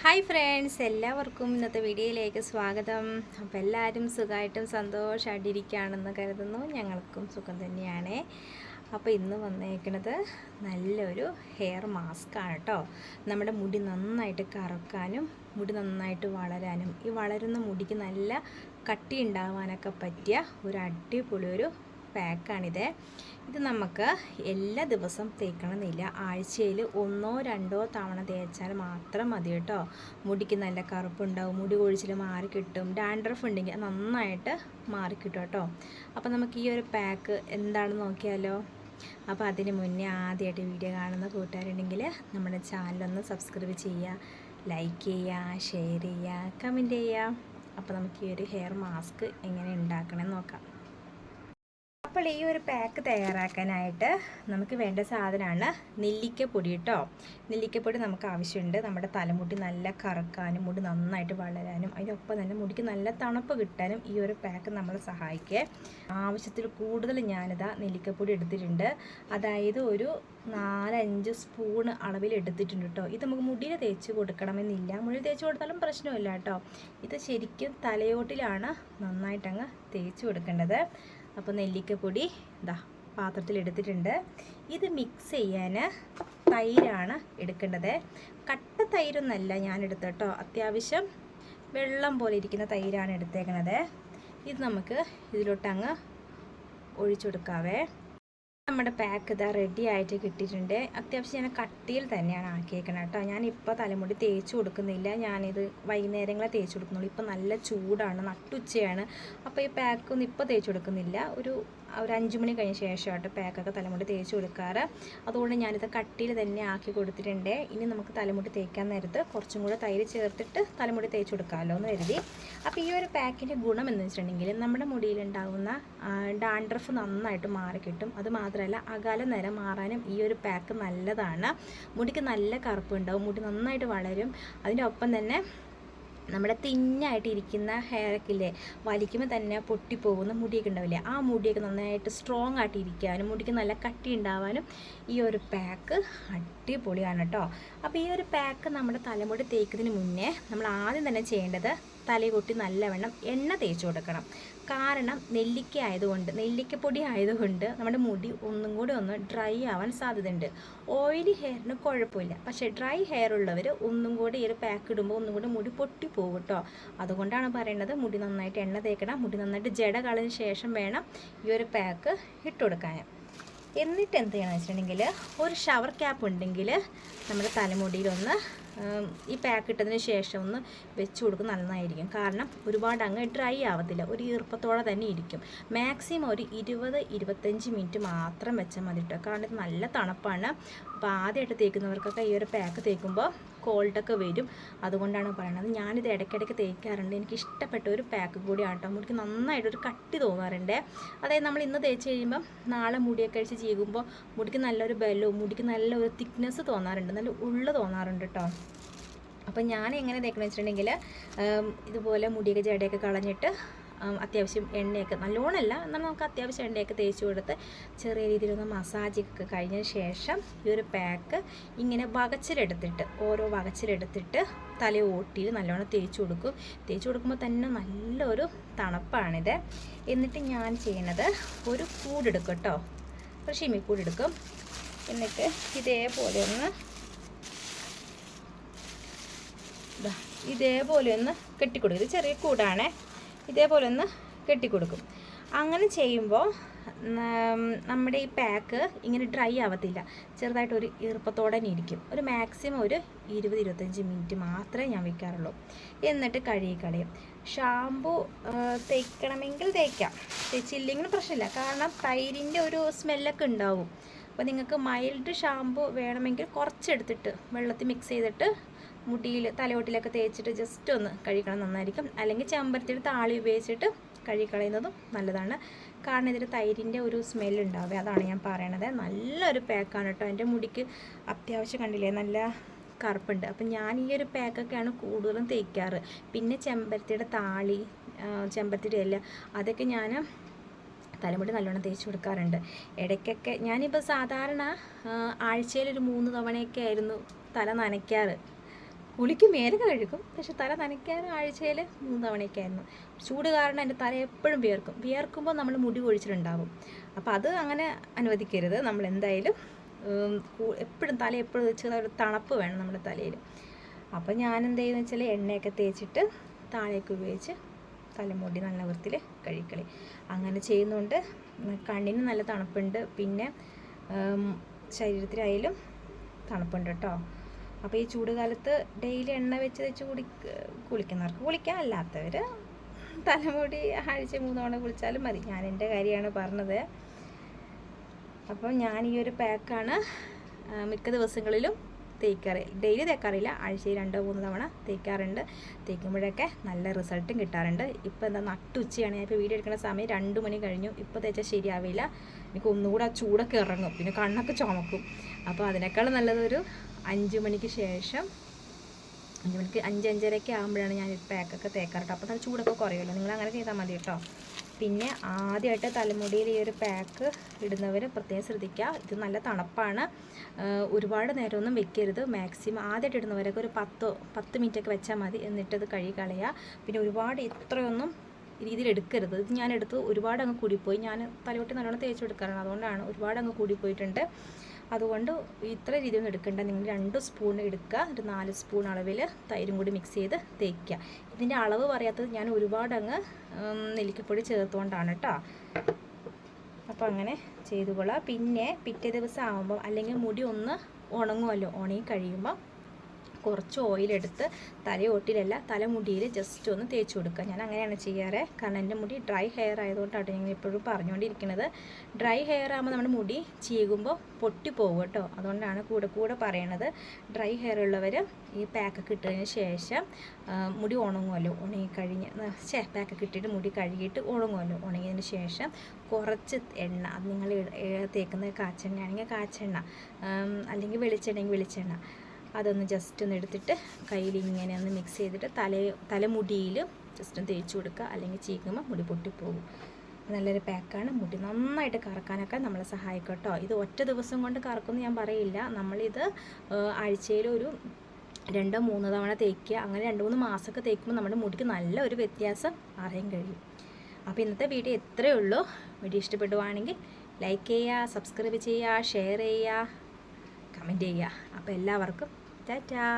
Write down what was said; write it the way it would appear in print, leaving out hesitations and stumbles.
Hi friends, എല്ലാവർക്കും ഇന്നത്തെ വീഡിയോയിലേക്ക് സ്വാഗതം. അപ്പോൾ എല്ലാവരും സുഖമായിട്ടും സന്തോഷമായിട്ടിരിക്കുകയാണെന്ന് കരുതുന്നു. ഞങ്ങൾക്കും സുഖം തന്നെയാണ്. അപ്പോൾ ഇന്ന് വന്നേക്കുന്നത് നല്ലൊരു ഹെയർ മാസ്കാണ് കേട്ടോ. നമ്മുടെ മുടി നന്നായിട്ട് കറുക്കാനും മുടി നന്നായിട്ട് വളരാനും ഈ വളരുന്ന മുടിക്ക് നല്ല കട്ടി ഉണ്ടാവാനൊക്കെ പറ്റിയ ഒരു അടിപൊളി ഒരു പാക്കാണിത്. ഇത് നമുക്ക് എല്ലാ ദിവസം തേക്കണമെന്നില്ല. ആഴ്ചയിൽ 1-2 തവണ തേച്ചാൽ മാത്രം മതി കേട്ടോ. മുടിക്ക് നല്ല കറുപ്പുണ്ടാവും, മുടി കൊഴിച്ചിൽ മാറിക്കിട്ടും, ഡാൻഡ്രഫ് ഉണ്ടെങ്കിൽ നന്നായിട്ട് മാറിക്കിട്ടും കേട്ടോ. അപ്പോൾ നമുക്ക് ഈ ഒരു പാക്ക് എന്താണെന്ന് നോക്കിയാലോ. അപ്പോൾ അതിന് മുന്നേ ആദ്യമായിട്ട് വീഡിയോ കാണുന്ന കൂട്ടുകാരുണ്ടെങ്കിൽ നമ്മുടെ ചാനലൊന്ന് സബ്സ്ക്രൈബ് ചെയ്യുക, ലൈക്ക് ചെയ്യുക, ഷെയർ ചെയ്യുക, കമൻറ്റ് ചെയ്യുക. അപ്പോൾ നമുക്ക് ഈ ഒരു ഹെയർ മാസ്ക് എങ്ങനെ ഉണ്ടാക്കണമെന്ന് നോക്കാം. അപ്പോൾ ഈ ഒരു പാക്ക് തയ്യാറാക്കാനായിട്ട് നമുക്ക് വേണ്ട സാധനമാണ് നെല്ലിക്കപ്പൊടി കേട്ടോ. നെല്ലിക്കപ്പൊടി നമുക്ക് ആവശ്യമുണ്ട്. നമ്മുടെ തലമുടി നല്ല കറക്കാനും മുടി നന്നായിട്ട് വളരാനും അതിനൊപ്പം തന്നെ മുടിക്ക് നല്ല തണുപ്പ് കിട്ടാനും ഈ ഒരു പാക്ക് നമ്മളെ സഹായിക്കുക. ആവശ്യത്തിൽ കൂടുതൽ ഞാനിതാ നെല്ലിക്കപ്പൊടി എടുത്തിട്ടുണ്ട്. അതായത് ഒരു 4-5 സ്പൂൺ അളവിൽ എടുത്തിട്ടുണ്ട് കേട്ടോ. ഇത് നമുക്ക് മുടിയിൽ തേച്ച് കൊടുക്കണമെന്നില്ല, മുടിയിൽ തേച്ച് കൊടുത്താലും പ്രശ്നമില്ല കേട്ടോ. ഇത് ശരിക്കും തലയോട്ടിലാണ് നന്നായിട്ടങ്ങ് തേച്ച് കൊടുക്കേണ്ടത്. അപ്പോൾ നെല്ലിക്കപ്പൊടി ഇതാ പാത്രത്തിൽ എടുത്തിട്ടുണ്ട്. ഇത് മിക്സ് ചെയ്യാൻ തൈരാണ് എടുക്കേണ്ടത്. കട്ട തൈരൊന്നല്ല ഞാൻ എടുത്തത് കേട്ടോ. അത്യാവശ്യം വെള്ളം പോലെ ഇരിക്കുന്ന തൈരാണ് എടുത്തേക്കണത്. ഇത് നമുക്ക് ഇതിലോട്ടങ്ങ് ഒഴിച്ചു കൊടുക്കാവേ. നമ്മുടെ പാക്ക് ഇതാ റെഡി ആയിട്ട് കിട്ടിയിട്ടുണ്ട്. അത്യാവശ്യം ഞാൻ കട്ടിയിൽ തന്നെയാണ് ആക്കിയേക്കണം കേട്ടോ. ഞാനിപ്പോൾ തലമുടി തേച്ച് കൊടുക്കുന്നില്ല, ഞാനിത് വൈകുന്നേരങ്ങളെ തേച്ച് കൊടുക്കുന്നുള്ളൂ. ഇപ്പം നല്ല ചൂടാണ്, നട്ടുച്ചയാണ്. അപ്പോൾ ഈ പാക്കൊന്നും ഇപ്പോൾ തേച്ച് കൊടുക്കുന്നില്ല. ഒരു 5 മണി കഴിഞ്ഞ ശേഷമായിട്ട് പാക്കൊക്കെ തലമുടി തേച്ച് കൊടുക്കാറ്. അതുകൊണ്ട് ഞാനിത് കട്ടിയിൽ തന്നെ ആക്കി കൊടുത്തിട്ടുണ്ട്. ഇനി നമുക്ക് തലമുടി തേക്കാൻ നേരത്ത് കുറച്ചും കൂടെ തൈര് ചേർത്തിട്ട് തലമുടി തേച്ച് കൊടുക്കാമല്ലോ എന്ന് കരുതി. അപ്പോൾ ഈ ഒരു പാക്കിൻ്റെ ഗുണം എന്ന് വെച്ചിട്ടുണ്ടെങ്കിൽ നമ്മുടെ മുടിയിലുണ്ടാകുന്ന ഡാൻഡ്രഫ് നന്നായിട്ട് മാറിക്കിട്ടും. അത് മാത്രമല്ല അകാല നിറം മാറാനും ഈ ഒരു പാക്ക് നല്ലതാണ്. മുടിക്ക് നല്ല കറുപ്പുണ്ടാവും, മുടി നന്നായിട്ട് വളരും. അതിൻ്റെ ഒപ്പം തന്നെ നമ്മുടെ തിന്നായിട്ട് ഇരിക്കുന്ന ഹെയറൊക്കെ ഇല്ലേ, വലിക്കുമ്പോൾ തന്നെ പൊട്ടിപ്പോകുന്ന മുടിയൊക്കെ ഉണ്ടാവില്ലേ, ആ മുടിയൊക്കെ നന്നായിട്ട് സ്ട്രോങ് ആയിട്ട് ഇരിക്കാനും മുടിക്ക് നല്ല കട്ടി ഉണ്ടാവാനും ഈ ഒരു പാക്ക് അടിപൊളിയാണ് കേട്ടോ. അപ്പോൾ ഈ ഒരു പാക്ക് നമ്മുടെ തലമുടി തേക്കുന്നതിന് മുന്നേ നമ്മൾ ആദ്യം തന്നെ ചെയ്യേണ്ടത് തലകൊട്ടി നല്ലവണ്ണം എണ്ണ തേച്ച് കൊടുക്കണം. കാരണം നെല്ലിക്കപ്പൊടി ആയതുകൊണ്ട് നമ്മുടെ മുടി ഒന്നും കൂടി ഒന്ന് ഡ്രൈ ആവാൻ സാധ്യതയുണ്ട്. ഓയിലി ഹെയറിന് കുഴപ്പമില്ല, പക്ഷേ ഡ്രൈ ഹെയർ ഉള്ളവർ ഒന്നും കൂടി ഈ ഒരു പാക്ക് ഇടുമ്പോൾ ഒന്നും കൂടി മുടി പൊട്ടിപ്പോകും കേട്ടോ. അതുകൊണ്ടാണ് പറയുന്നത് മുടി നന്നായിട്ട് എണ്ണ തേക്കണം. മുടി നന്നായിട്ട് ജട കളഞ്ഞ ശേഷം വേണം ഈ ഒരു പാക്ക് ഇട്ട് കൊടുക്കാൻ. എന്നിട്ട് എന്ത് ചെയ്യണമെന്ന് വെച്ചിട്ടുണ്ടെങ്കിൽ ഒരു ഷവർ ക്യാപ്പ് ഉണ്ടെങ്കിൽ നമ്മുടെ തലമുടിയിലൊന്ന് ഈ പാക്ക് ഇട്ടതിന് ശേഷം ഒന്ന് വെച്ച് കൊടുക്കുന്നത് നന്നായിരിക്കും. കാരണം ഒരുപാട് അങ്ങ് ഡ്രൈ ആവത്തില്ല, ഒരു ഈർപ്പത്തോടെ തന്നെ ഇരിക്കും. മാക്സിമം ഒരു 20-25 മിനിറ്റ് മാത്രം വെച്ചാൽ മതി കേട്ടോ. കാരണം ഇത് നല്ല തണുപ്പാണ്. അപ്പോൾ ആദ്യമായിട്ട് തേക്കുന്നവർക്കൊക്കെ ഈ ഒരു പാക്ക് തേക്കുമ്പോൾ കോൾഡൊക്കെ വരും. അതുകൊണ്ടാണ് പറയണത്. ഞാനിത് ഇടയ്ക്കിടയ്ക്ക് തേക്കാറുണ്ട്. എനിക്ക് ഇഷ്ടപ്പെട്ട ഒരു പാക്ക് കൂടിയാണ് കേട്ടോ. മുടിക്ക് നന്നായിട്ടൊരു കട്ടി തോന്നാറുണ്ട്. അതായത് നമ്മൾ ഇന്ന് തേച്ച് കഴിയുമ്പം നാളെ മുടിയൊക്കെ അഴിച്ച് ചെയ്യുമ്പോൾ മുടിക്ക് നല്ലൊരു ബലവും മുടിക്ക് നല്ലൊരു തിക്നെസ് തോന്നാറുണ്ട്, നല്ല ഉള്ളു തോന്നാറുണ്ട് കേട്ടോ. അപ്പം ഞാൻ എങ്ങനെ തേക്കണമെന്ന് വെച്ചിട്ടുണ്ടെങ്കിൽ ഇതുപോലെ മുടിയൊക്കെ ജടയൊക്കെ കളഞ്ഞിട്ട് അത്യാവശ്യം എണ്ണയൊക്കെ നല്ലോണമല്ല, എന്നാൽ നമുക്ക് അത്യാവശ്യം എണ്ണയൊക്കെ തേച്ച് കൊടുത്ത് ചെറിയ രീതിയിലൊന്ന് മസാജൊക്കെ കഴിഞ്ഞ ശേഷം ഈ ഒരു പാക്ക് ഇങ്ങനെ ഓരോ വകച്ചിലെടുത്തിട്ട് തലയോട്ടിയിൽ നല്ലോണം തേച്ച് കൊടുക്കും. തേച്ച് കൊടുക്കുമ്പോൾ തന്നെ നല്ലൊരു തണുപ്പാണിത്. എന്നിട്ട് ഞാൻ ചെയ്യണത് ഒരു കൂടെടുക്കും കേട്ടോ, ഒരു ഷിമ്മിക്കൂടെടുക്കും. എന്നിട്ട് ഇതേപോലെ ഒന്ന് കെട്ടിക്കൊടുക്കും. ഇത് ചെറിയ കൂടാണ്, ഇതേപോലെ ഒന്ന് കെട്ടിക്കൊടുക്കും. അങ്ങനെ ചെയ്യുമ്പോൾ നമ്മുടെ ഈ പാക്ക് ഇങ്ങനെ ഡ്രൈ ആവത്തില്ല, ചെറുതായിട്ടൊരു ഈർപ്പത്തോടെ തന്നെ ഇരിക്കും. ഒരു മാക്സിമം ഒരു 20-25 മിനിറ്റ് മാത്രമേ ഞാൻ വയ്ക്കാറുള്ളൂ. എന്നിട്ട് കഴുകിക്കളയും. ഷാമ്പു തേക്കണമെങ്കിൽ തേക്കാം, തേച്ചില്ലെങ്കിലും പ്രശ്നമില്ല. കാരണം തൈരിൻ്റെ ഒരു സ്മെല്ലൊക്കെ ഉണ്ടാവും. അപ്പോൾ നിങ്ങൾക്ക് മൈൽഡ് ഷാമ്പു വേണമെങ്കിൽ കുറച്ചെടുത്തിട്ട് വെള്ളത്തിൽ മിക്സ് ചെയ്തിട്ട് മുടിയിൽ തലയോട്ടിലൊക്കെ തേച്ചിട്ട് ജസ്റ്റ് ഒന്ന് കഴുകണം, നന്നായിരിക്കും. അല്ലെങ്കിൽ ചെമ്പരത്തിയുടെ താളി ഉപയോഗിച്ചിട്ട് കഴുകിക്കളയുന്നതും നല്ലതാണ്. കാരണം ഇതിൽ തൈരിൻ്റെ ഒരു സ്മെല്ലുണ്ടാവുക, അതാണ് ഞാൻ പറയണത്. നല്ലൊരു പാക്കാണ് കേട്ടോ. എൻ്റെ മുടിക്ക് അത്യാവശ്യം കണ്ടില്ലേ നല്ല കറുപ്പുണ്ട്. അപ്പം ഞാൻ ഈ ഒരു പാക്കൊക്കെയാണ് കൂടുതലും തേക്കാറ്. പിന്നെ ചെമ്പരത്തിയുടെ താളി, ചെമ്പരത്തിയുടെ ഇല, അതൊക്കെ ഞാൻ തലമുടി നല്ലോണം തേച്ച് കൊടുക്കാറുണ്ട്. ഇടയ്ക്കൊക്കെ ഞാനിപ്പോൾ സാധാരണ ആഴ്ചയിലൊരു 3 തവണയൊക്കെ ആയിരുന്നു തല നനയ്ക്കാറ്. കുളിക്ക് മേലെ കഴുകും, പക്ഷെ തല നനയ്ക്കാൻ ആഴ്ചയിൽ 3 തവണയൊക്കെ ആയിരുന്നു. ചൂട് കാരണം എൻ്റെ തല എപ്പോഴും വിയർക്കുമ്പോൾ നമ്മൾ മുടി കൊഴിച്ചിട്ടുണ്ടാവും. അപ്പോൾ അത് അങ്ങനെ അനുവദിക്കരുത്. നമ്മൾ എന്തായാലും എപ്പോഴും തല എപ്പോഴും വെച്ച് ഒരു തണുപ്പ് വേണം നമ്മുടെ തലയിൽ. അപ്പോൾ ഞാൻ എന്ത് ചെയ്യുന്നത് വെച്ചാൽ എണ്ണയൊക്കെ തേച്ചിട്ട് താഴേക്ക് ഉപയോഗിച്ച് തലമുടി നല്ല വൃത്തിയിൽ കഴുകിക്കളി. അങ്ങനെ ചെയ്യുന്നതുകൊണ്ട് കണ്ണിന് നല്ല തണുപ്പുണ്ട്, പിന്നെ ശരീരത്തിലായാലും തണുപ്പുണ്ട് കേട്ടോ. അപ്പോൾ ഈ ചൂടുകാലത്ത് ഡെയിലി എണ്ണ വെച്ച് കുളിക്കുന്നവർക്ക് കുളിക്കാൻ, അല്ലാത്തവർ തലമുടി ആഴ്ച 3 തവണ കുളിച്ചാലും മതി. ഞാൻ എൻ്റെ കാര്യമാണ് പറഞ്ഞത്. അപ്പോൾ ഞാൻ ഈ ഒരു പാക്കാണ് മിക്ക ദിവസങ്ങളിലും തേക്കാറ്. ഡെയിലി തേക്കാറില്ല, ആഴ്ചയിൽ 2-3 തവണ തേക്കാറുണ്ട്. തേക്കുമ്പോഴൊക്കെ നല്ല റിസൾട്ടും കിട്ടാറുണ്ട്. ഇപ്പോൾ എന്താ നട്ടുച്ചയാണ്, ഞാൻ ഇപ്പോൾ വീഡിയോ എടുക്കുന്ന സമയം 2 മണി കഴിഞ്ഞു. ഇപ്പോൾ തേച്ചാൽ ശരിയാവില്ല, എനിക്ക് ഒന്നുകൂടെ ആ ചൂടൊക്കെ ഇറങ്ങും, പിന്നെ കണ്ണൊക്കെ ചുമക്കും. അപ്പോൾ അതിനേക്കാൾ നല്ലതൊരു 5 മണിക്ക് ശേഷം 5-5:30 ആകുമ്പോഴാണ് ഞാൻ ഈ പാക്കൊക്കെ തേക്കാറുണ്ട്. അപ്പോൾ നല്ല ചൂടൊക്കെ കുറയുമല്ലോ. നിങ്ങൾ അങ്ങനെ ചെയ്താൽ മതി കേട്ടോ. പിന്നെ ആദ്യമായിട്ട് തലമുടിയിൽ ഈ ഒരു പാക്ക് ഇടുന്നവർ പ്രത്യേകം ശ്രദ്ധിക്കുക, ഇത് നല്ല തണുപ്പാണ്. ഒരുപാട് നേരമൊന്നും വെക്കരുത്. മാക്സിമം ആദ്യമായിട്ട് ഇടുന്നവരൊക്കെ ഒരു 10 മിനിറ്റൊക്കെ വെച്ചാൽ മതി. എന്നിട്ടത് കഴുകി കളയുക. പിന്നെ ഒരുപാട് ഇത്രയൊന്നും രീതിയിൽ എടുക്കരുത്. ഇത് ഞാൻ എടുത്ത് ഒരുപാട് അങ്ങ് കൂടിപ്പോയി. ഞാൻ തലയോട്ടി നല്ലോണം തേച്ച് എടുക്കാറാണ്, അതുകൊണ്ടാണ് ഒരുപാട് അങ്ങ് കൂടിപ്പോയിട്ടുണ്ട്. അതുകൊണ്ട് ഇത്ര രീതിയൊന്നും എടുക്കേണ്ട. നിങ്ങൾ 2 സ്പൂൺ എടുക്കുക, ഒരു 4 സ്പൂൺ അളവിൽ തൈരും കൂടി മിക്സ് ചെയ്ത് തേക്കുക. ഇതിൻ്റെ അളവ് പറയാത്തത് ഞാൻ ഒരുപാട് അങ്ങ് നെല്ലിക്കപ്പൊടി ചേർത്തുകൊണ്ടാണ് കേട്ടോ. അപ്പോൾ അങ്ങനെ ചെയ്തുകൊള്ളാം. പിന്നെ പിറ്റേ ദിവസം ആകുമ്പോൾ, അല്ലെങ്കിൽ മുടി ഒന്ന് ഉണങ്ങുമല്ലോ, ഉണങ്ങി കഴിയുമ്പോൾ കുറച്ച് ഓയിലെടുത്ത് തലയോട്ടിലല്ല തലമുടിയിൽ ജസ്റ്റ് ഒന്ന് തേച്ച് കൊടുക്കുക. ഞാൻ അങ്ങനെയാണ് ചെയ്യാറ്. കാരണം എൻ്റെ മുടി ഡ്രൈ ഹെയർ ആയതുകൊണ്ടാണ് ഞാൻ എപ്പോഴും പറഞ്ഞുകൊണ്ടിരിക്കുന്നത്. ഡ്രൈ ഹെയർ ആകുമ്പോൾ നമ്മുടെ മുടി ചീകുമ്പോൾ പൊട്ടിപ്പോകും കേട്ടോ. അതുകൊണ്ടാണ് കൂടെ പറയണത്. ഡ്രൈ ഹെയർ ഉള്ളവർ ഈ പാക്കൊക്കെ ഇട്ടതിന് ശേഷം മുടി ഉണങ്ങുമല്ലോ, ഉണങ്ങിക്കഴിഞ്ഞ് പാക്കൊക്കെ ഇട്ടിട്ട് മുടി കഴുകിയിട്ട് ഉണങ്ങുമല്ലോ, ഉണങ്ങിയതിന് ശേഷം കുറച്ച് എണ്ണ, അത് നിങ്ങൾ തേക്കുന്ന കാച്ചെണ്ണയാണെങ്കിൽ കാച്ചെണ്ണ, അല്ലെങ്കിൽ വെളിച്ചെണ്ണ, അതൊന്ന് ജസ്റ്റ് ഒന്ന് എടുത്തിട്ട് കയ്യിൽ ഇങ്ങനെ ഒന്ന് മിക്സ് ചെയ്തിട്ട് തലമുടിയിൽ ജസ്റ്റ് ഒന്ന് തേച്ച് കൊടുക്കുക. അല്ലെങ്കിൽ ചീക്കുമ്പോൾ മുടി പൊട്ടിപ്പോകും. നല്ലൊരു പാക്കാണ്. മുടി നന്നായിട്ട് കറക്കാനൊക്കെ നമ്മളെ സഹായിക്കും കേട്ടോ. ഇത് ഒറ്റ ദിവസം കൊണ്ട് കറക്കുമെന്ന് ഞാൻ പറയില്ല. നമ്മളിത് ആഴ്ചയിൽ ഒരു 2-3 തവണ തേക്കുക. അങ്ങനെ 2-3 മാസമൊക്കെ തേക്കുമ്പോൾ നമ്മുടെ മുടിക്ക് നല്ല ഒരു വ്യത്യാസം അറിയാൻ കഴിയും. അപ്പോൾ ഇന്നത്തെ വീഡിയോ ഇത്രയേ ഉള്ളൂ. വീഡിയോ ഇഷ്ടപ്പെടുവാണെങ്കിൽ ലൈക്ക് ചെയ്യുക, സബ്സ്ക്രൈബ് ചെയ്യുക, ഷെയർ ചെയ്യുക, കമൻറ്റ് ചെയ്യുക. അപ്പോൾ എല്ലാവർക്കും ടാറ്റാ.